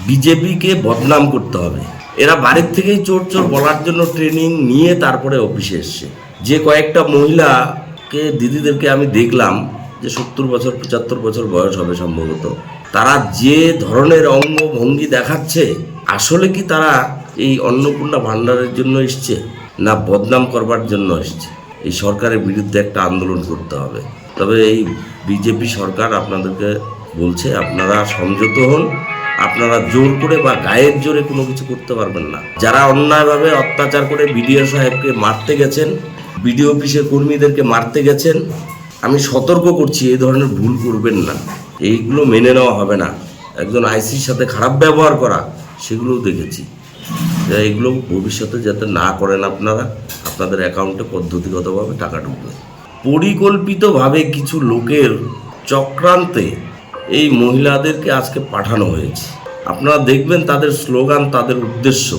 বিজেপিকে বদনাম করতে হবে। এরা বাড়ির থেকেই চোর চোর বলার জন্য ট্রেনিং নিয়ে তারপরে অফিসে এসছে। যে কয়েকটা মহিলাকে দিদিদেরকে আমি দেখলাম যে 70 বছর 75 বছর বয়স হবে সম্ভবত, তারা যে ধরনের অঙ্গভঙ্গি দেখাচ্ছে, আসলে কি তারা এই অন্নপূর্ণা ভাণ্ডারের জন্য এসছে না বদনাম করবার জন্য এসছে? এই সরকারের বিরুদ্ধে একটা আন্দোলন করতে হবে। তবে এই বিজেপি সরকার আপনাদেরকে বলছে, আপনারা সংযত হন। আপনারা জোর করে বা গায়ের জোরে কোনো কিছু করতে পারবেন না। যারা অন্যায়ভাবে অত্যাচার করে বিডিও সাহেবকে মারতে গেছেন, বিডিও অফিসের কর্মীদেরকে মারতে গেছেন, আমি সতর্ক করছি এই ধরনের ভুল করবেন না। এইগুলো মেনে নেওয়া হবে না। একজন আইসির সাথে খারাপ ব্যবহার করা, সেগুলোও দেখেছি। এগুলো ভবিষ্যতে যাতে না করেন আপনারা, আপনাদের অ্যাকাউন্টে পদ্ধতিগতভাবে টাকা ঢুকবে। পরিকল্পিতভাবে কিছু লোকের চক্রান্তে এই মহিলাদেরকে আজকে পাঠানো হয়েছে। আপনারা দেখবেন তাদের স্লোগান, তাদের উদ্দেশ্য।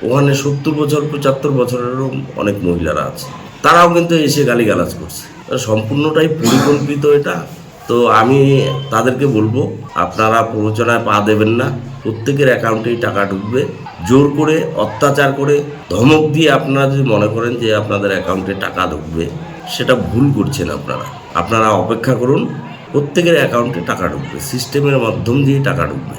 ওখানে 70 বছর 75 বছরেরও অনেক মহিলারা আছে, তারাও কিন্তু এসে গালিগালাজ করছে। সম্পূর্ণটাই পরিকল্পিত এটা। তো আমি তাদেরকে বলবো, আপনারা প্ররোচনায় পা দেবেন না। প্রত্যেকের অ্যাকাউন্টেই টাকা ঢুকবে। জোর করে অত্যাচার করে ধমক দিয়ে আপনারা যদি মনে করেন যে আপনাদের অ্যাকাউন্টে টাকা ঢুকবে, সেটা ভুল করছেন আপনারা। আপনারা অপেক্ষা করুন, প্রত্যেকের অ্যাকাউন্টে টাকা ঢুকবে, সিস্টেমের মাধ্যম দিয়ে টাকা ঢুকবে।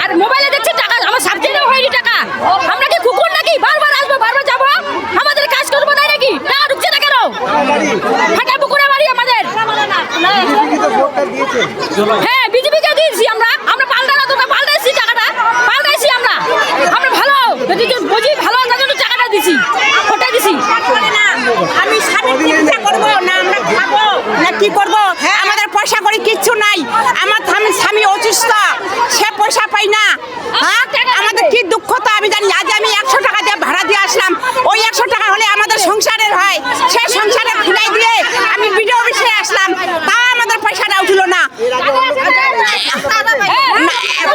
আর মোবাইলে দেখছি টাকা, আমার সাবজেক্টেও হয়নি টাকা। আমরা কি কুকুর নাকি? বারবার আসবো বারবার যাবো, আমাদের কাজ করবো না নাকি? টাকা ঢুকছে না কেন? ফাটা পুকুরে বাড়ি আমাদের। হ্যাঁ, বিজেপিকে দিয়েছি আমরা পাল্টানো তো পাল্টাইছি, টাকাটা পাল্টাইছি আমরা ভালো বুঝি, ভালো তার জন্য টাকাটা দিছি, ওটাই দিছি। আমি স্বামী চিকিৎসা করবো না, আমরা খাবো না কি করবো? আমাদের পয়সা করে কিচ্ছু নাই। আমার স্বামী অসুস্থ, সে পয়সা পাই না। আমাদের কি দুঃখ তো আমি জানি। আজ আমি 100 টাকা দিয়ে ভাড়া দিয়ে আসলাম, ওই 100 টাকা হলে আমাদের সংসারের হয়, সে সংসারে খুলাই দিয়ে আমি বিডিও অফিসে আসলাম, তাও আমাদের পয়সাটা উঠলো না।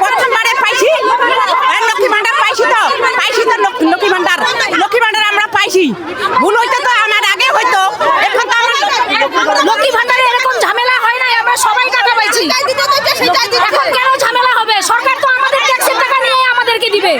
প্রথমবারে পাইছি লক্ষ্মী ভান্ডার, পাইছি তো লক্ষ্মী ভান্ডার আমরা পাইছি। ভুল হইতো তো আমার আগে হইতো, এখন তো আমার লক্ষ্মী ভান্ডারে এরকম ঝামেলা হয় না, আমরা সবাই টাকা পাইছি। এখন কেন ঝামেলা হবে? সরকার তো আমাদের ট্যাক্সের টাকা নিয়ে আমাদেরকে দিবে।